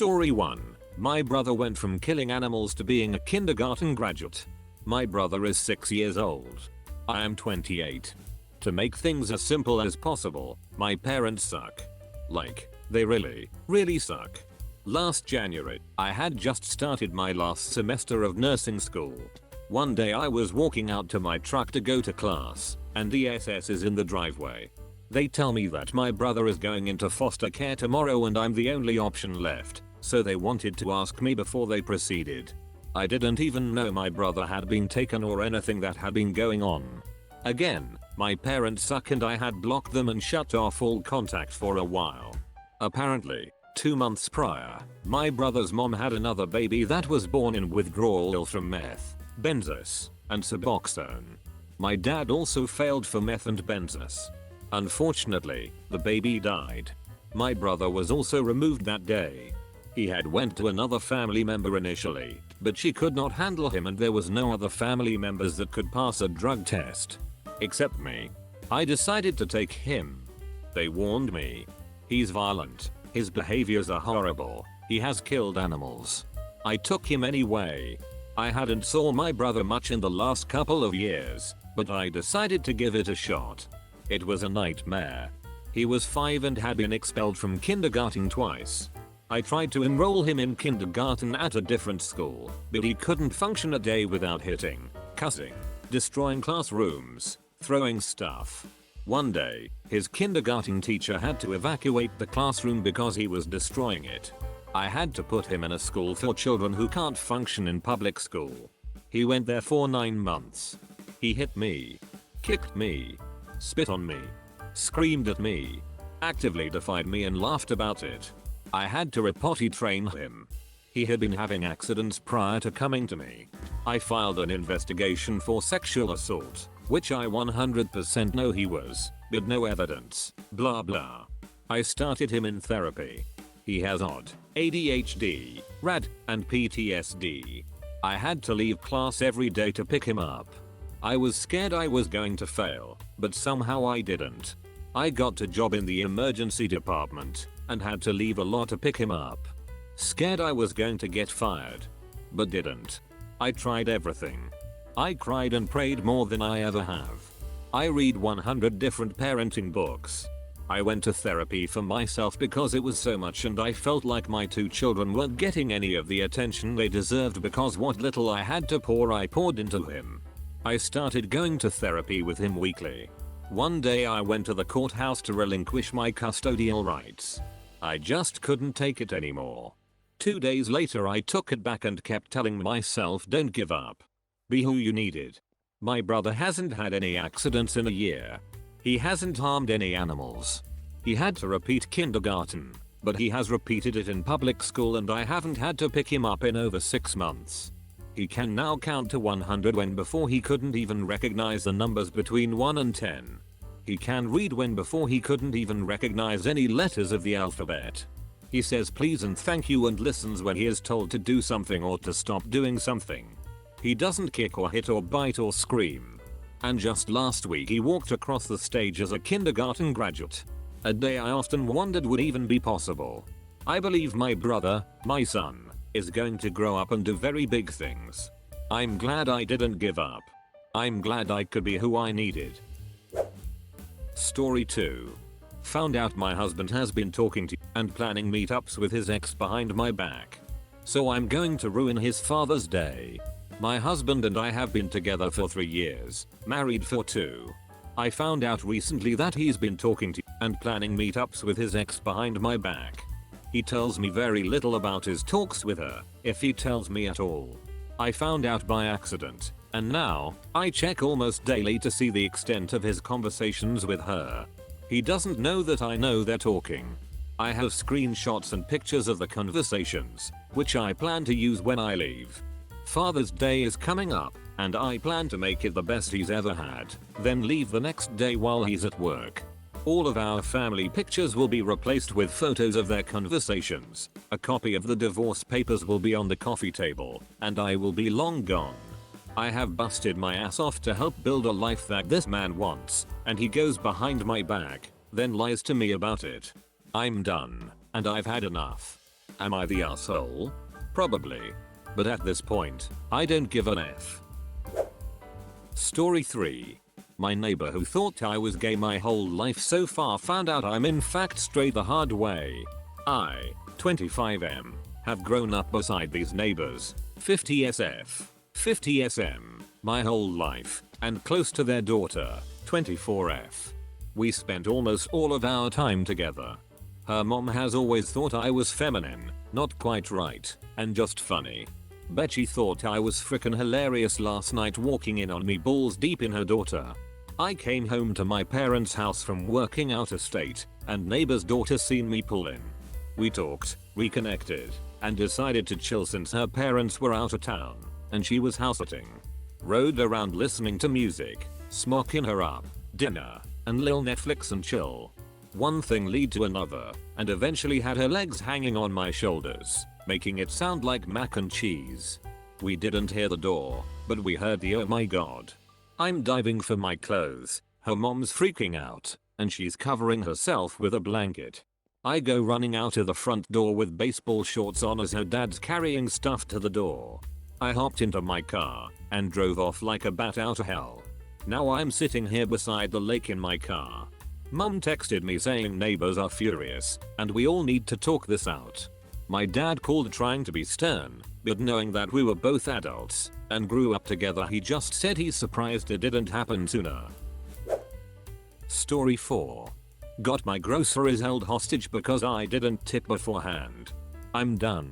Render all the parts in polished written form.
Story 1. My brother went from killing animals to being a kindergarten graduate. My brother is 6 years old. I am 28. To make things as simple as possible, my parents suck. Like, they really suck. Last January, I had just started my last semester of nursing school. One day I was walking out to my truck to go to class, and the SS is in the driveway. They tell me that my brother is going into foster care tomorrow and I'm the only option left, so they wanted to ask me before they proceeded. I didn't even know my brother had been taken or anything that had been going on. Again, my parents suck and I had blocked them and shut off all contact for a while. Apparently, 2 months prior, my brother's mom had another baby that was born in withdrawal from meth, benzos, and Suboxone. My dad also failed for meth and benzos. Unfortunately, the baby died. My brother was also removed that day. He had went to another family member initially, but she could not handle him and there was no other family members that could pass a drug test. Except me. I decided to take him. They warned me. He's violent. His behaviors are horrible. He has killed animals. I took him anyway. I hadn't saw my brother much in the last couple of years, but I decided to give it a shot. It was a nightmare. He was 5 and had been expelled from kindergarten twice. I tried to enroll him in kindergarten at a different school, but he couldn't function a day without hitting, cussing, destroying classrooms, throwing stuff. One day, his kindergarten teacher had to evacuate the classroom because he was destroying it. I had to put him in a school for children who can't function in public school. He went there for 9 months. He hit me, kicked me, spit on me, screamed at me, actively defied me and laughed about it. I had to potty train him. He had been having accidents prior to coming to me. I filed an investigation for sexual assault, which I 100% know he was, but no evidence, blah blah. I started him in therapy. He has odd ADHD, RAD, and PTSD. I had to leave class every day to pick him up. I was scared I was going to fail, but somehow I didn't. I got a job in the emergency department and had to leave a lot to pick him up. Scared I was going to get fired, but didn't. I tried everything. I cried and prayed more than I ever have. I read 100 different parenting books. I went to therapy for myself because it was so much and I felt like my 2 children weren't getting any of the attention they deserved because what little I had to pour I poured into him. I started going to therapy with him weekly. One day I went to the courthouse to relinquish my custodial rights. I just couldn't take it anymore. 2 days later I took it back and kept telling myself don't give up. Be who you needed. My brother hasn't had any accidents in a year. He hasn't harmed any animals. He had to repeat kindergarten, but he has repeated it in public school and I haven't had to pick him up in over 6 months. He can now count to 100 when before he couldn't even recognize the numbers between 1 and 10. He can read when before he couldn't even recognize any letters of the alphabet. He says please and thank you and listens when he is told to do something or to stop doing something. He doesn't kick or hit or bite or scream. And just last week he walked across the stage as a kindergarten graduate. A day I often wondered would even be possible. I believe my brother, my son, is going to grow up and do very big things. I'm glad I didn't give up. I'm glad I could be who I needed. Story 2. Found out my husband has been talking to and planning meetups with his ex behind my back. So I'm going to ruin his Father's Day. My husband and I have been together for 3 years, married for 2. I found out recently that he's been talking to and planning meetups with his ex behind my back. He tells me very little about his talks with her, if he tells me at all. I found out by accident, and now, I check almost daily to see the extent of his conversations with her. He doesn't know that I know they're talking. I have screenshots and pictures of the conversations, which I plan to use when I leave. Father's Day is coming up, and I plan to make it the best he's ever had, then leave the next day while he's at work. All of our family pictures will be replaced with photos of their conversations. A copy of the divorce papers will be on the coffee table, and I will be long gone. I have busted my ass off to help build a life that this man wants, and he goes behind my back, then lies to me about it. I'm done, and I've had enough. Am I the asshole? Probably. But at this point, I don't give an F. Story 3. My neighbor who thought I was gay my whole life so far found out I'm in fact straight the hard way. I, 25M, have grown up beside these neighbors, 50SF, 50SM, my whole life, and close to their daughter, 24F. We spent almost all of our time together. Her mom has always thought I was feminine, not quite right, and just funny. Bet she thought I was frickin' hilarious last night walking in on me balls deep in her daughter. I came home to my parents' house from working out of state, and neighbor's daughter seen me pull in. We talked, reconnected, and decided to chill since her parents were out of town, and she was house sitting. Rode around listening to music, smocking her up, dinner, and lil Netflix and chill. One thing lead to another, and eventually had her legs hanging on my shoulders, making it sound like mac and cheese. We didn't hear the door, but we heard the oh my god. I'm diving for my clothes, her mom's freaking out, and she's covering herself with a blanket. I go running out of the front door with baseball shorts on as her dad's carrying stuff to the door. I hopped into my car and drove off like a bat out of hell. Now I'm sitting here beside the lake in my car. Mum texted me saying neighbors are furious and we all need to talk this out. My dad called trying to be stern, but knowing that we were both adults and grew up together, he just said he's surprised it didn't happen sooner. Story 4. Got my groceries held hostage because I didn't tip beforehand. I'm done.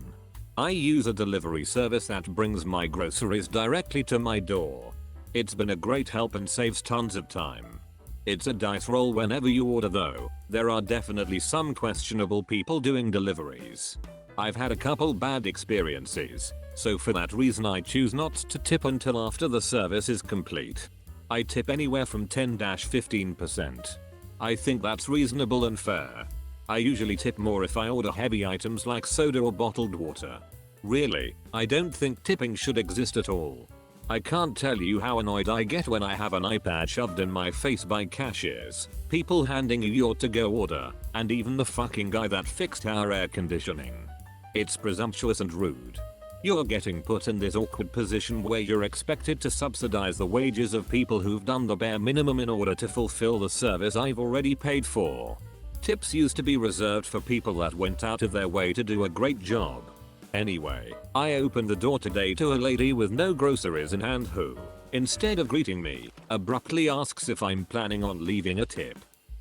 I use a delivery service that brings my groceries directly to my door. It's been a great help and saves tons of time. It's a dice roll whenever you order though. There are definitely some questionable people doing deliveries. I've had a couple bad experiences, so for that reason I choose not to tip until after the service is complete. I tip anywhere from 10-15%. I think that's reasonable and fair. I usually tip more if I order heavy items like soda or bottled water. Really, I don't think tipping should exist at all. I can't tell you how annoyed I get when I have an iPad shoved in my face by cashiers, people handing you your to-go order, and even the fucking guy that fixed our air conditioning. It's presumptuous and rude. You're getting put in this awkward position where you're expected to subsidize the wages of people who've done the bare minimum in order to fulfill the service I've already paid for. Tips used to be reserved for people that went out of their way to do a great job. Anyway, I opened the door today to a lady with no groceries in hand who, instead of greeting me, abruptly asks if I'm planning on leaving a tip.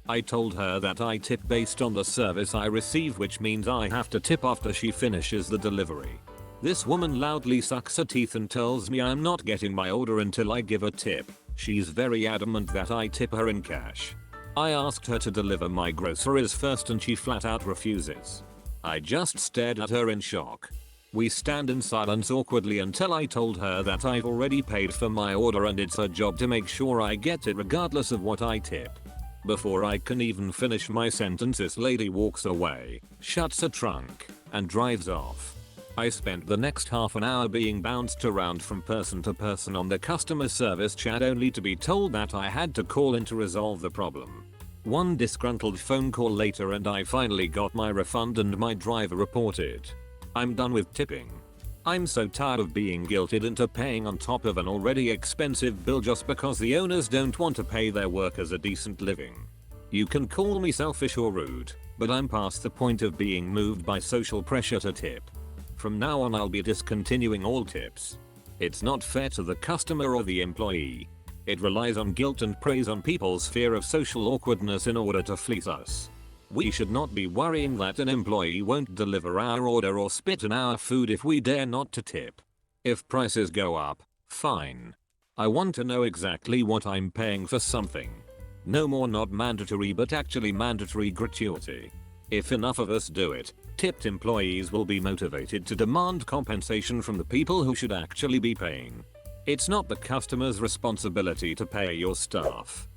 I told her that I tip based on the service I receive, which means I have to tip after she finishes the delivery. This woman loudly sucks her teeth and tells me I'm not getting my order until I give a tip. She's very adamant that I tip her in cash. I asked her to deliver my groceries first and she flat out refuses. I just stared at her in shock. We stand in silence awkwardly until I told her that I've already paid for my order and it's her job to make sure I get it regardless of what I tip. Before I can even finish my sentence, this lady walks away, shuts her trunk, and drives off. I spent the next half an hour being bounced around from person to person on the customer service chat only to be told that I had to call in to resolve the problem. One disgruntled phone call later and I finally got my refund and my driver reported. I'm done with tipping. I'm so tired of being guilted into paying on top of an already expensive bill just because the owners don't want to pay their workers a decent living. You can call me selfish or rude, but I'm past the point of being moved by social pressure to tip. From now on I'll be discontinuing all tips. It's not fair to the customer or the employee. It relies on guilt and preys on people's fear of social awkwardness in order to fleece us. We should not be worrying that an employee won't deliver our order or spit in our food if we dare not to tip. If prices go up, fine. I want to know exactly what I'm paying for something. No more not mandatory but actually mandatory gratuity. If enough of us do it, tipped employees will be motivated to demand compensation from the people who should actually be paying. It's not the customer's responsibility to pay your staff.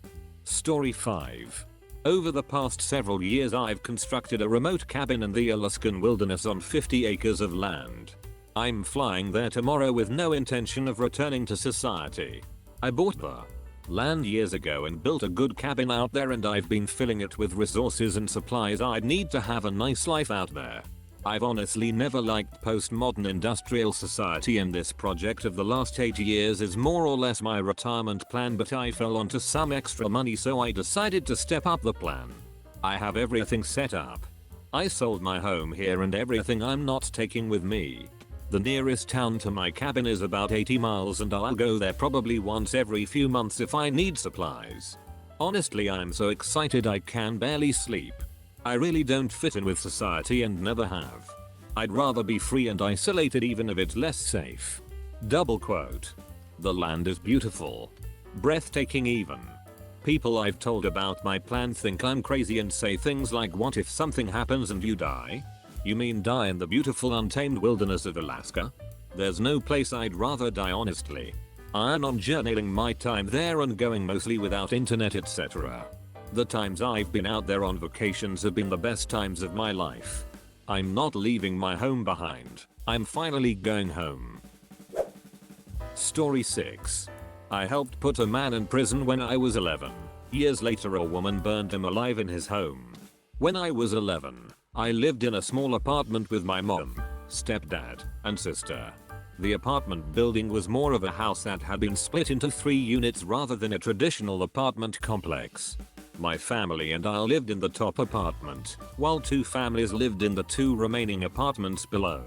Story 5. Over the past several years I've constructed a remote cabin in the Alaskan wilderness on 50 acres of land. I'm flying there tomorrow with no intention of returning to society. I bought the land years ago and built a good cabin out there and I've been filling it with resources and supplies I'd need to have a nice life out there. I've honestly never liked postmodern industrial society, and this project of the last 80 years is more or less my retirement plan, but I fell onto some extra money, so I decided to step up the plan. I have everything set up. I sold my home here and everything I'm not taking with me. The nearest town to my cabin is about 80 miles and I'll go there probably once every few months if I need supplies. Honestly, I'm so excited I can barely sleep. I really don't fit in with society and never have. I'd rather be free and isolated even if it's less safe. Double quote. The land is beautiful. Breathtaking even. People I've told about my plan think I'm crazy and say things like, what if something happens and you die? You mean die in the beautiful untamed wilderness of Alaska? There's no place I'd rather die, honestly. I'm on journaling my time there and going mostly without internet, etc. The times I've been out there on vacations have been the best times of my life. I'm not leaving my home behind. I'm finally going home. Story 6. I helped put a man in prison when I was 11. Years later, a woman burned him alive in his home. When I was 11, I lived in a small apartment with my mom, stepdad, and sister. The apartment building was more of a house that had been split into 3 units rather than a traditional apartment complex. My family and I lived in the top apartment, while 2 families lived in the 2 remaining apartments below.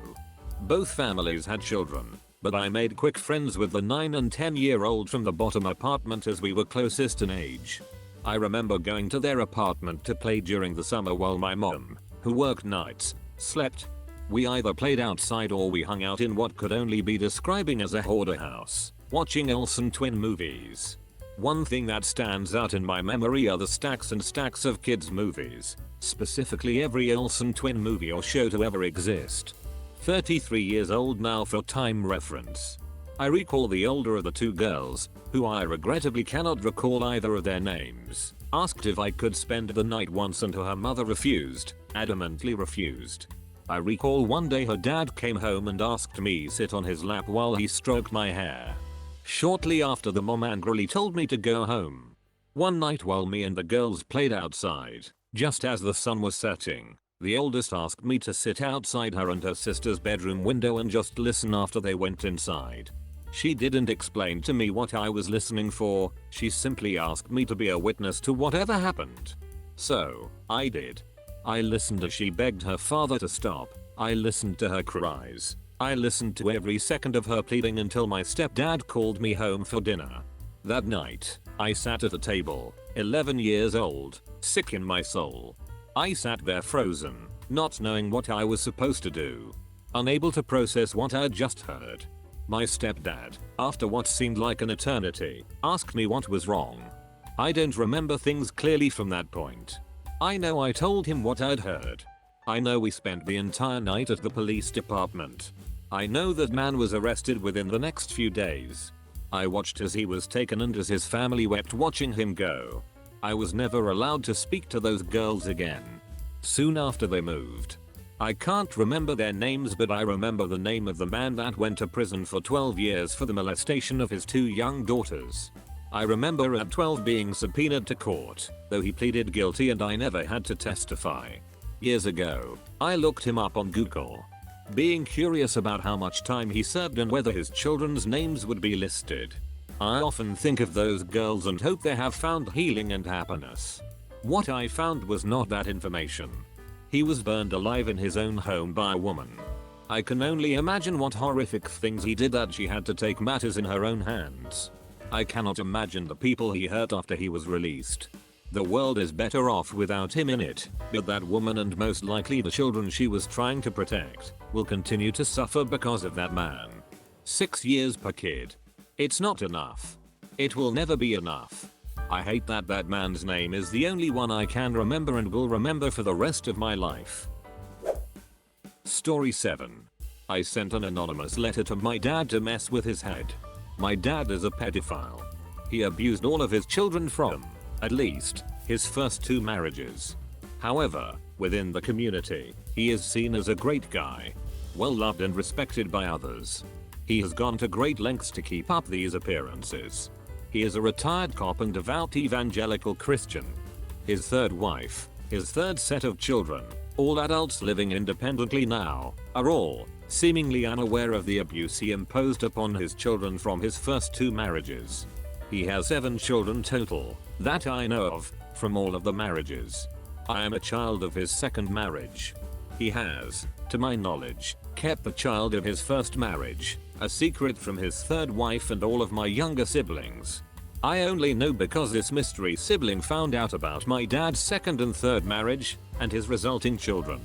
Both families had children, but I made quick friends with the 9 and 10-year-old from the bottom apartment as we were closest in age. I remember going to their apartment to play during the summer while my mom, who worked nights, slept. We either played outside or we hung out in what could only be describing as a hoarder house, watching Olsen twin movies. One thing that stands out in my memory are the stacks and stacks of kids movies, specifically every Olsen twin movie or show to ever exist. 33 years old now for time reference. I recall the older of the 2 girls, who I regrettably cannot recall either of their names, asked if I could spend the night once and her mother refused, adamantly refused. I recall one day her dad came home and asked me sit on his lap while he stroked my hair. Shortly after, the mom angrily told me to go home. One night while me and the girls played outside, just as the sun was setting, the oldest asked me to sit outside her and her sister's bedroom window and just listen after they went inside. She didn't explain to me what I was listening for, she simply asked me to be a witness to whatever happened. So, I did. I listened as she begged her father to stop, I listened to her cries. I listened to every second of her pleading until my stepdad called me home for dinner. That night, I sat at a table, 11 years old, sick in my soul. I sat there frozen, not knowing what I was supposed to do. Unable to process what I'd just heard. My stepdad, after what seemed like an eternity, asked me what was wrong. I don't remember things clearly from that point. I know I told him what I'd heard. I know we spent the entire night at the police department. I know that man was arrested within the next few days. I watched as he was taken and as his family wept watching him go. I was never allowed to speak to those girls again. Soon after they moved. I can't remember their names, but I remember the name of the man that went to prison for 12 years for the molestation of his 2 young daughters. I remember at 12 being subpoenaed to court, though he pleaded guilty and I never had to testify. Years ago, I looked him up on Google, being curious about how much time he served and whether his children's names would be listed. I often think of those girls and hope they have found healing and happiness. What I found was not that information. He was burned alive in his own home by a woman. I can only imagine what horrific things he did that she had to take matters in her own hands. I cannot imagine the people he hurt after he was released. The world is better off without him in it, but that woman and most likely the children she was trying to protect will continue to suffer because of that man. 6 years per kid. It's not enough. It will never be enough. I hate that that man's name is the only one I can remember and will remember for the rest of my life. Story 7. I sent an anonymous letter to my dad to mess with his head. My dad is a pedophile. He abused all of his children from, at least, his first 2 marriages. However, within the community, he is seen as a great guy, well loved and respected by others. He has gone to great lengths to keep up these appearances. He is a retired cop and devout evangelical Christian. His 3rd wife, his 3rd set of children, All adults living independently now are all seemingly unaware of the abuse he imposed upon his children from his first 2 marriages. He has 7 children total that I know of from all of the marriages. I am a child of his 2nd marriage. He has, to my knowledge, kept the child of his 1st marriage a secret from his 3rd wife and all of my younger siblings. I only know because this mystery sibling found out about my dad's 2nd and 3rd marriage and his resulting children.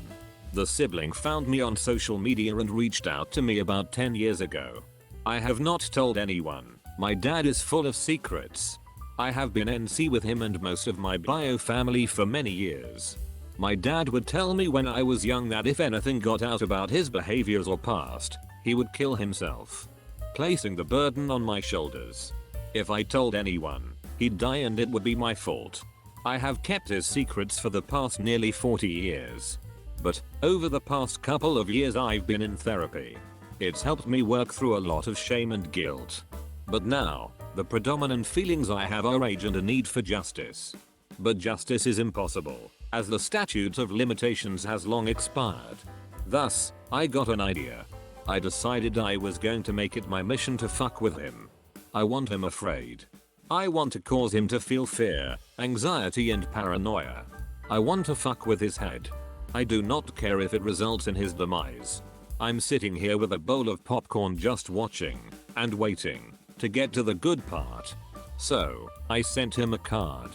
The sibling found me on social media and reached out to me about 10 years ago. I have not told anyone. My dad is full of secrets. I have been NC with him and most of my bio family for many years. My dad would tell me when I was young that if anything got out about his behaviors or past, he would kill himself, placing the burden on my shoulders. If I told anyone, he'd die and it would be my fault. I have kept his secrets for the past nearly 40 years. But over the past couple of years I've been in therapy. It's helped me work through a lot of shame and guilt. But now, the predominant feelings I have are rage and a need for justice. But justice is impossible, as the statute of limitations has long expired. Thus, I got an idea. I decided I was going to make it my mission to fuck with him. I want him afraid. I want to cause him to feel fear, anxiety and paranoia. I want to fuck with his head. I do not care if it results in his demise. I'm sitting here with a bowl of popcorn just watching and waiting to get to the good part. So, I sent him a card.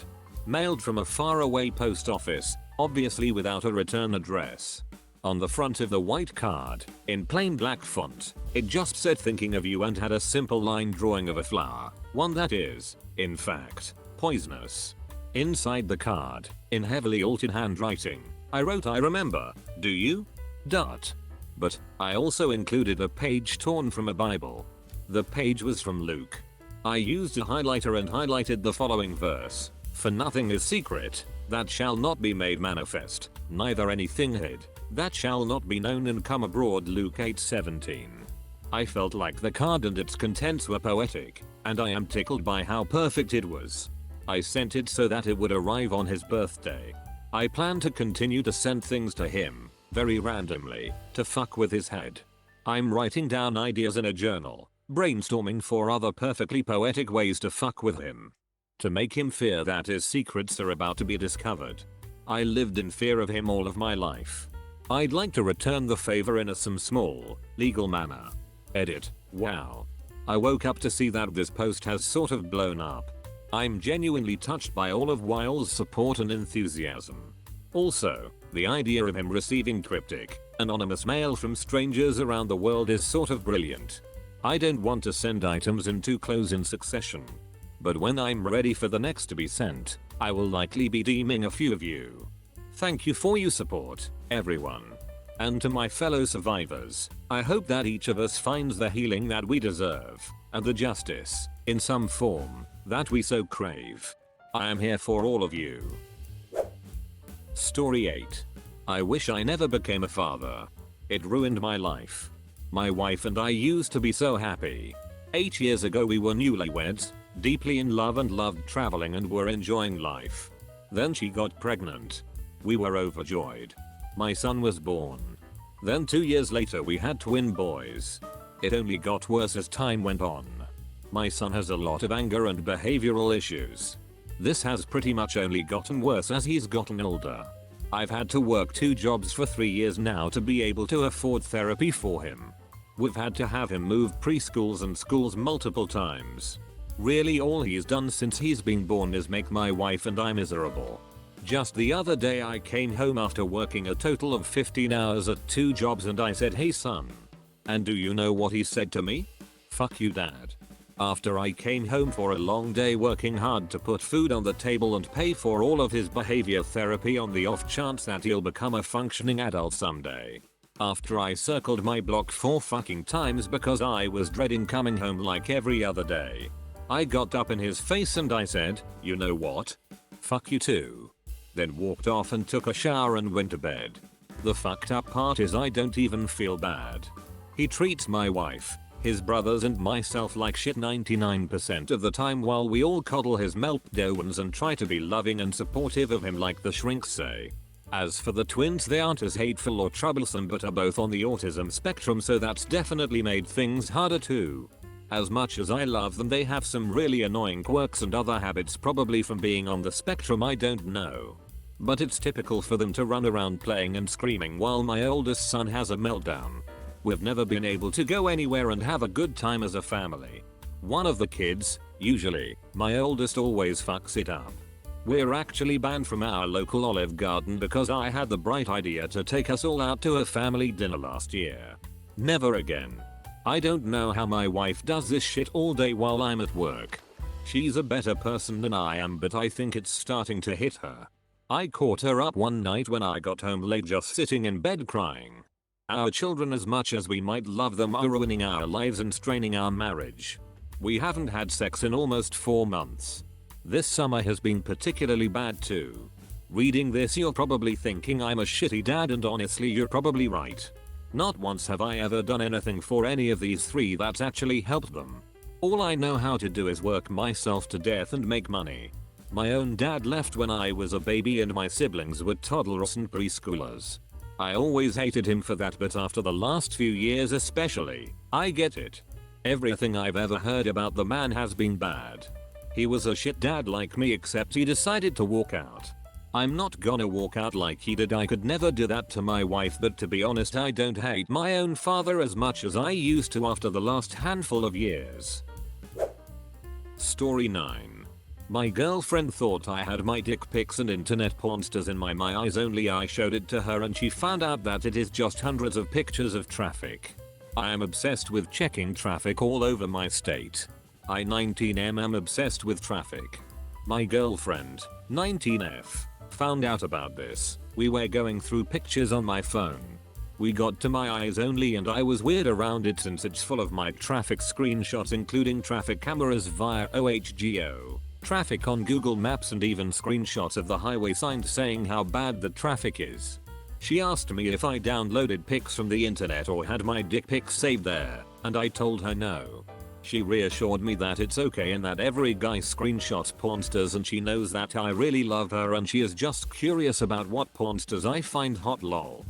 Mailed from a faraway post office, obviously without a return address. On the front of the white card, in plain black font, it just said thinking of you and had a simple line drawing of a flower, one that is, in fact, poisonous. Inside the card, in heavily altered handwriting, I wrote I remember, do you? But I also included a page torn from a Bible. The page was from Luke. I used a highlighter and highlighted the following verse. For nothing is secret, that shall not be made manifest, neither anything hid, that shall not be known and come abroad. Luke 8:17. I felt like the card and its contents were poetic, and I am tickled by how perfect it was. I sent it so that it would arrive on his birthday. I plan to continue to send things to him, very randomly, to fuck with his head. I'm writing down ideas in a journal, brainstorming for other perfectly poetic ways to fuck with him. To make him fear that his secrets are about to be discovered. I lived in fear of him all of my life. I'd like to return the favor in some small, legal manner. Edit. Wow. I woke up to see that this post has sort of blown up. I'm genuinely touched by all of Wyle's support and enthusiasm. Also, the idea of him receiving cryptic, anonymous mail from strangers around the world is sort of brilliant. I don't want to send items in too close in succession. But when I'm ready for the next to be sent, I will likely be DMing a few of you. Thank you for your support, everyone. And to my fellow survivors, I hope that each of us finds the healing that we deserve, and the justice, in some form, that we so crave. I am here for all of you. Story 8. I wish I never became a father. It ruined my life. My wife and I used to be so happy. 8 years ago we were newlyweds, deeply in love and loved traveling and were enjoying life. Then she got pregnant. We were overjoyed. My son was born. Then 2 years later we had twin boys. It only got worse as time went on. My son has a lot of anger and behavioral issues. This has pretty much only gotten worse as he's gotten older. I've had to work 2 jobs for 3 years now to be able to afford therapy for him. We've had to have him move preschools and schools multiple times. Really all he's done since he's been born is make my wife and I miserable. Just the other day I came home after working a total of 15 hours at 2 jobs and I said, hey son. And do you know what he said to me? Fuck you dad. After I came home for a long day working hard to put food on the table and pay for all of his behavior therapy on the off chance that he'll become a functioning adult someday. After I circled my block 4 fucking times because I was dreading coming home like every other day. I got up in his face and I said, you know what? Fuck you too. Then walked off and took a shower and went to bed. The fucked up part is I don't even feel bad. He treats my wife, his brothers and myself like shit 99% of the time while we all coddle his meltdowns and try to be loving and supportive of him like the shrinks say. As for the twins, they aren't as hateful or troublesome but are both on the autism spectrum, so that's definitely made things harder too. As much as I love them, they have some really annoying quirks and other habits, probably from being on the spectrum, I don't know. But it's typical for them to run around playing and screaming while my oldest son has a meltdown. We've never been able to go anywhere and have a good time as a family. One of the kids, usually my oldest, always fucks it up. We're actually banned from our local Olive Garden because I had the bright idea to take us all out to a family dinner last year. Never again. I don't know how my wife does this shit all day while I'm at work. She's a better person than I am, but I think it's starting to hit her. I caught her up one night when I got home late, just sitting in bed crying. Our children, as much as we might love them, are ruining our lives and straining our marriage. We haven't had sex in almost 4 months. This summer has been particularly bad too. Reading this, you're probably thinking I'm a shitty dad, and honestly you're probably right. Not once have I ever done anything for any of these 3 that's actually helped them. All I know how to do is work myself to death and make money. My own dad left when I was a baby and my siblings were toddlers and preschoolers. I always hated him for that, but after the last few years especially, I get it. Everything I've ever heard about the man has been bad. He was a shit dad like me, except he decided to walk out. I'm not gonna walk out like he did. I could never do that to my wife, but to be honest, I don't hate my own father as much as I used to after the last handful of years. Story 9. My girlfriend thought I had my dick pics and internet pornsters in my eyes only. I showed it to her and she found out that it is just hundreds of pictures of traffic. I am obsessed with checking traffic all over my state. I 19M am obsessed with traffic. My girlfriend, 19F, found out about this. We were going through pictures on my phone. We got to my eyes only and I was weird around it since it's full of my traffic screenshots, including traffic cameras via OHGO, traffic on Google Maps, and even screenshots of the highway signs saying how bad the traffic is. She asked me if I downloaded pics from the internet or had my dick pics saved there, and I told her no. She reassured me that it's okay and that every guy screenshots pornsters, and she knows that I really love her and she is just curious about what pornsters I find hot, lol.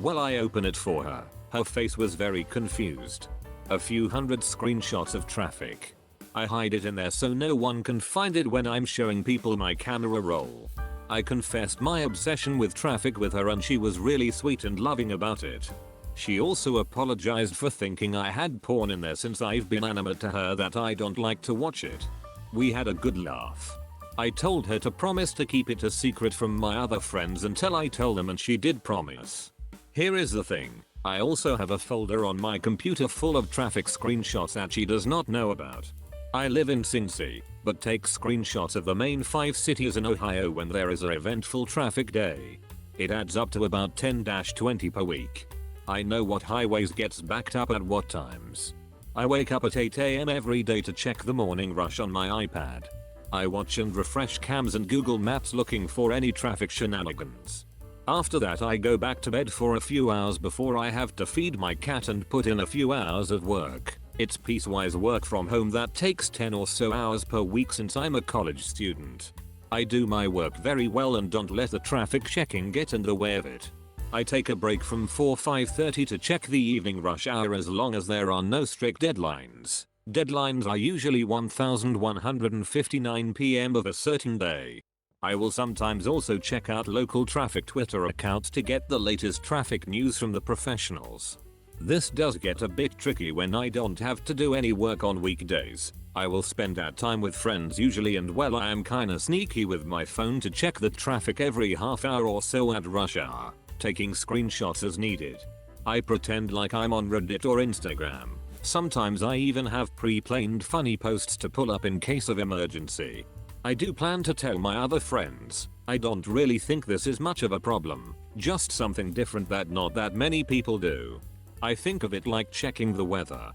Well, I open it for her. Her face was very confused. A few hundred screenshots of traffic. I hide it in there so no one can find it when I'm showing people my camera roll. I confessed my obsession with traffic with her and she was really sweet and loving about it. She also apologized for thinking I had porn in there since I've been adamant to her that I don't like to watch it. We had a good laugh. I told her to promise to keep it a secret from my other friends until I told them, and she did promise. Here is the thing. I also have a folder on my computer full of traffic screenshots that she does not know about. I live in Cincy, but take screenshots of the main 5 cities in Ohio when there is an eventful traffic day. It adds up to about 10-20 per week. I know what highways gets backed up at what times. I wake up at 8 AM every day to check the morning rush on my iPad. I watch and refresh cams and Google Maps looking for any traffic shenanigans. After that, I go back to bed for a few hours before I have to feed my cat and put in a few hours of work. It's piecewise work from home that takes 10 or so hours per week since I'm a college student. I do my work very well and don't let the traffic checking get in the way of it. I take a break from 5:30 to check the evening rush hour as long as there are no strict deadlines. Deadlines are usually 1159 PM of a certain day. I will sometimes also check out local traffic Twitter accounts to get the latest traffic news from the professionals. This does get a bit tricky when I don't have to do any work on weekdays. I will spend that time with friends usually, and well, I am kinda sneaky with my phone to check the traffic every half hour or so at rush hour, taking screenshots as needed. I pretend like I'm on Reddit or Instagram. Sometimes I even have pre-planned funny posts to pull up in case of emergency. I do plan to tell my other friends. I don't really think this is much of a problem, just something different that not that many people do. I think of it like checking the weather.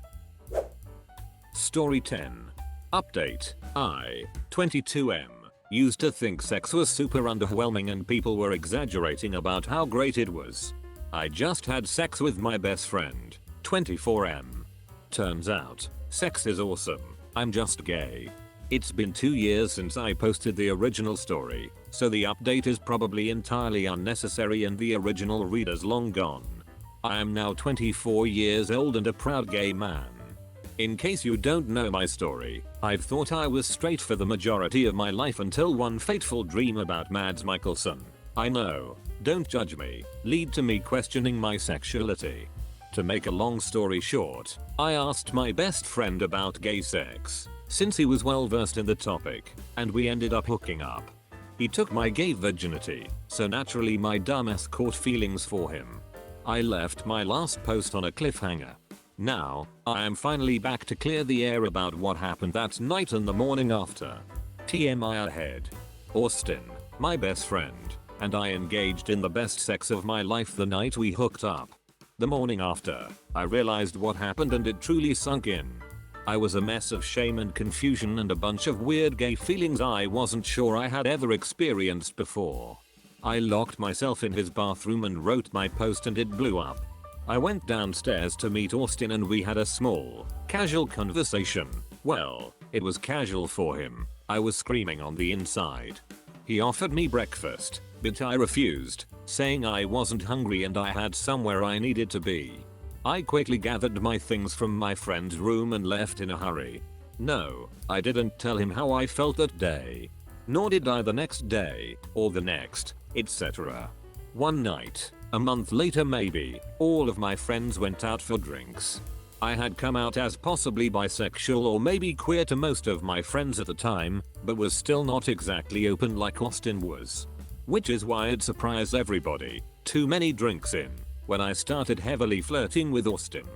Story 10. Update. I, 22M, used to think sex was super underwhelming and people were exaggerating about how great it was. I just had sex with my best friend, 24M. Turns out, sex is awesome. I'm just gay. It's been 2 years since I posted the original story, so the update is probably entirely unnecessary and the original reader's long gone. I am now 24 years old and a proud gay man. In case you don't know my story, I've thought I was straight for the majority of my life until one fateful dream about Mads Mikkelsen, I know, don't judge me, lead to me questioning my sexuality. To make a long story short, I asked my best friend about gay sex, since he was well versed in the topic, and we ended up hooking up. He took my gay virginity, so naturally my dumbass caught feelings for him. I left my last post on a cliffhanger. Now, I am finally back to clear the air about what happened that night and the morning after. TMI ahead. Austin, my best friend, and I engaged in the best sex of my life the night we hooked up. The morning after, I realized what happened and it truly sunk in. I was a mess of shame and confusion and a bunch of weird gay feelings I wasn't sure I had ever experienced before. I locked myself in his bathroom and wrote my post and it blew up. I went downstairs to meet Austin and we had a small, casual conversation. Well, it was casual for him. I was screaming on the inside. He offered me breakfast, but I refused, saying I wasn't hungry and I had somewhere I needed to be. I quickly gathered my things from my friend's room and left in a hurry. No, I didn't tell him how I felt that day. Nor did I the next day, or the next, etc. One night, a month later maybe, all of my friends went out for drinks. I had come out as possibly bisexual or maybe queer to most of my friends at the time, but was still not exactly open like Austin was. Which is why it surprised everybody, too many drinks in, when I started heavily flirting with Austin.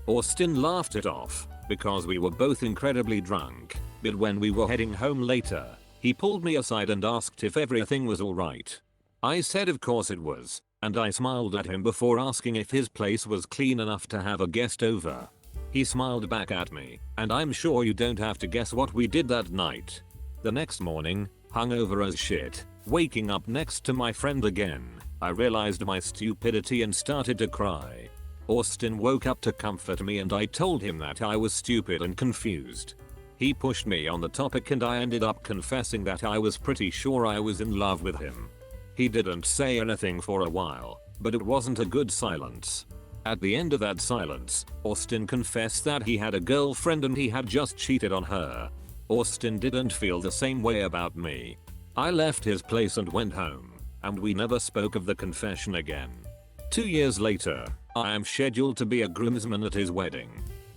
Austin laughed it off, because we were both incredibly drunk, but when we were heading home later, he pulled me aside and asked if everything was alright. I said of course it was, and I smiled at him before asking if his place was clean enough to have a guest over. He smiled back at me, and I'm sure you don't have to guess what we did that night. The next morning, hungover as shit, waking up next to my friend again, I realized my stupidity and started to cry. Austin woke up to comfort me and I told him that I was stupid and confused. He pushed me on the topic and I ended up confessing that I was pretty sure I was in love with him. He didn't say anything for a while, but it wasn't a good silence. At the end of that silence, Austin confessed that he had a girlfriend and he had just cheated on her. Austin didn't feel the same way about me. I left his place and went home, and we never spoke of the confession again. 2 years later, I am scheduled to be a groomsman at his wedding.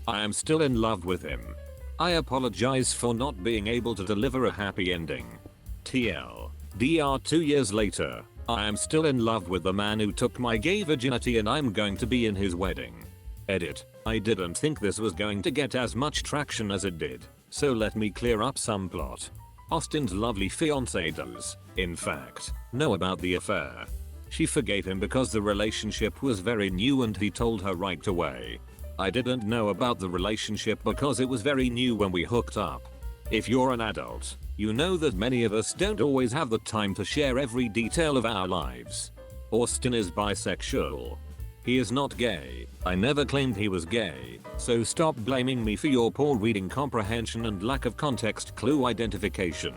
I am still in love with him. I apologize for not being able to deliver a happy ending. TLDR 2 years later, I am still in love with the man who took my gay virginity and I'm going to be in his wedding. Edit. I didn't think this was going to get as much traction as it did, so let me clear up some plot. Austin's lovely fiancée does, in fact, know about the affair. She forgave him because the relationship was very new and he told her right away. I didn't know about the relationship because it was very new when we hooked up. If you're an adult, you know that many of us don't always have the time to share every detail of our lives. Austin is bisexual. He is not gay. I never claimed he was gay, so stop blaming me for your poor reading comprehension and lack of context clue identification.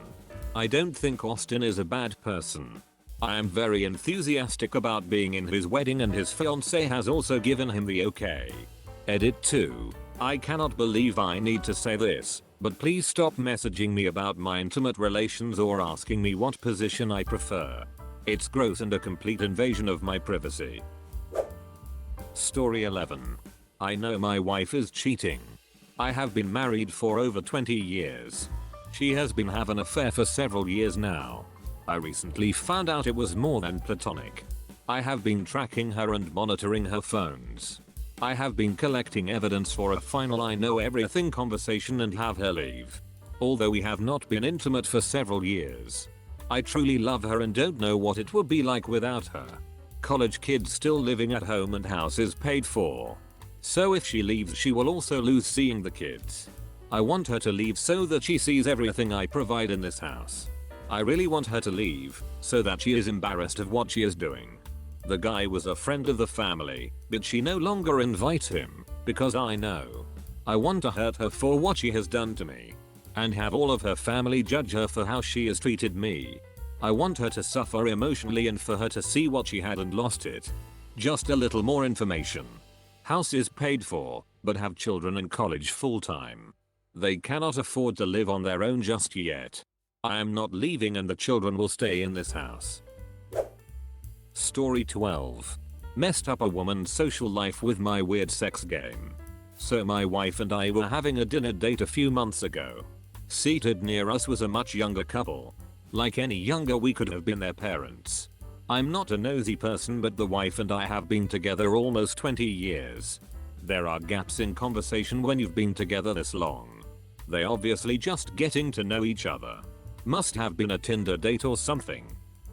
I don't think Austin is a bad person. I am very enthusiastic about being in his wedding and his fiancée has also given him the okay. Edit 2. I cannot believe I need to say this, but please stop messaging me about my intimate relations or asking me what position I prefer. It's gross and a complete invasion of my privacy. Story 11. I know my wife is cheating. I have been married for over 20 years. She has been having an affair for several years now. I recently found out it was more than platonic. I have been tracking her and monitoring her phones. I have been collecting evidence for a final I know everything conversation and have her leave. Although we have not been intimate for several years. I truly love her and don't know what it would be like without her. College kids still living at home and house is paid for. So if she leaves she will also lose seeing the kids. I want her to leave so that she sees everything I provide in this house. I really want her to leave, so that she is embarrassed of what she is doing. The guy was a friend of the family, but she no longer invites him, because I know. I want to hurt her for what she has done to me. and have all of her family judge her for how she has treated me. I want her to suffer emotionally and for her to see what she had and lost it. Just a little more information. House is paid for, but have children in college full time. They cannot afford to live on their own just yet. I am not leaving and the children will stay in this house. Story 12. Messed up a woman's social life with my weird sex game. So my wife and I were having a dinner date a few months ago. Seated near us was a much younger couple. Like any younger we could have been their parents. I'm not a nosy person but the wife and I have been together almost 20 years. There are gaps in conversation when you've been together this long. They obviously just getting to know each other. Must have been a Tinder date or something.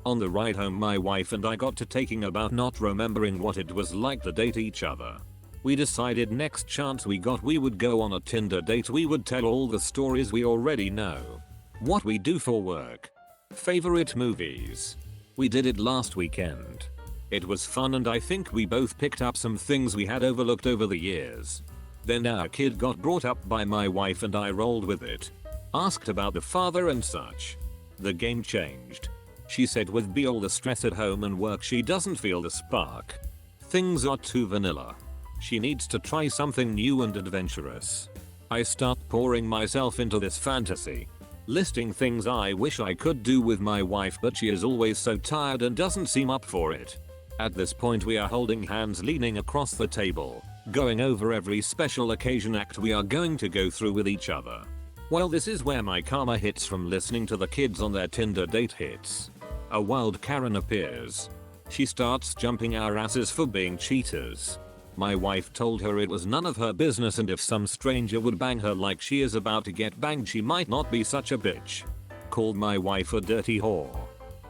On the ride home my wife and I got to talking about not remembering what it was like to date each other. We decided next chance we got we would go on a Tinder date we would tell all the stories we already know. What we do for work. Favorite movies. We did it last weekend. It was fun and I think we both picked up some things we had overlooked over the years. Then our kid got brought up by my wife and I rolled with it. Asked about the father and such. The game changed. She said with all the stress at home and work she doesn't feel the spark. Things are too vanilla. She needs to try something new and adventurous. I start pouring myself into this fantasy. Listing things I wish I could do with my wife but she is always so tired and doesn't seem up for it. At this point we are holding hands leaning across the table, going over every special occasion act we are going to go through with each other. Well, this is where my karma hits from listening to the kids on their Tinder date hits. A wild Karen appears. She starts jumping our asses for being cheaters. My wife told her it was none of her business and if some stranger would bang her like she is about to get banged she might not be such a bitch. Called my wife a dirty whore.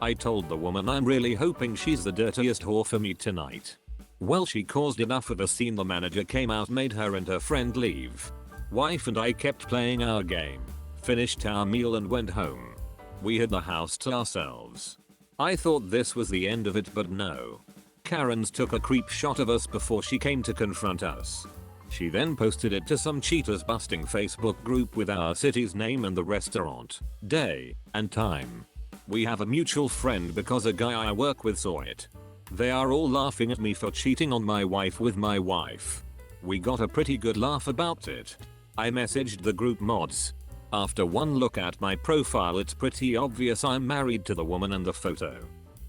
I told the woman I'm really hoping she's the dirtiest whore for me tonight. Well, she caused enough of a scene. The manager came out, made her and her friend leave. Wife and I kept playing our game, finished our meal and went home. We had the house to ourselves. I thought this was the end of it but no. Karens took a creep shot of us before she came to confront us. She then posted it to some cheaters busting Facebook group with our city's name and the restaurant, day, and time. We have a mutual friend because a guy I work with saw it. They are all laughing at me for cheating on my wife with my wife. We got a pretty good laugh about it. I messaged the group mods. After one look at my profile it's pretty obvious I'm married to the woman in the photo.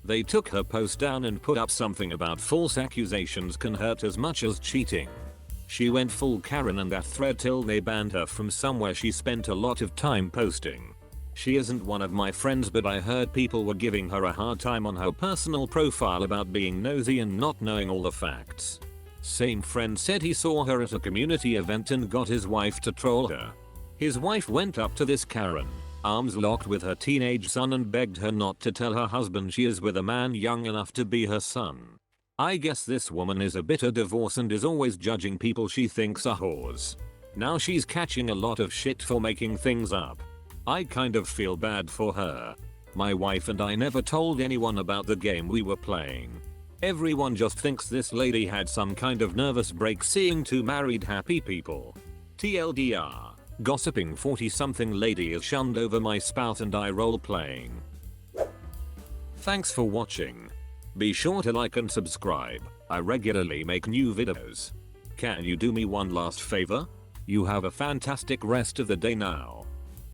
They took her post down and put up something about false accusations can hurt as much as cheating. She went full Karen in that thread till they banned her from somewhere she spent a lot of time posting. She isn't one of my friends but I heard people were giving her a hard time on her personal profile about being nosy and not knowing all the facts. Same friend said he saw her at a community event and got his wife to troll her. His wife went up to this Karen, arms locked with her teenage son and begged her not to tell her husband she is with a man young enough to be her son. I guess this woman is a bitter divorce and is always judging people she thinks are whores. Now she's catching a lot of shit for making things up. I kind of feel bad for her. My wife and I never told anyone about the game we were playing. Everyone just thinks this lady had some kind of nervous break seeing two married happy people. TLDR. Gossiping 40-something lady is shunned over my spout and I role playing. Thanks for watching. Be sure to like and subscribe. I regularly make new videos. Can you do me one last favor? You have a fantastic rest of the day now.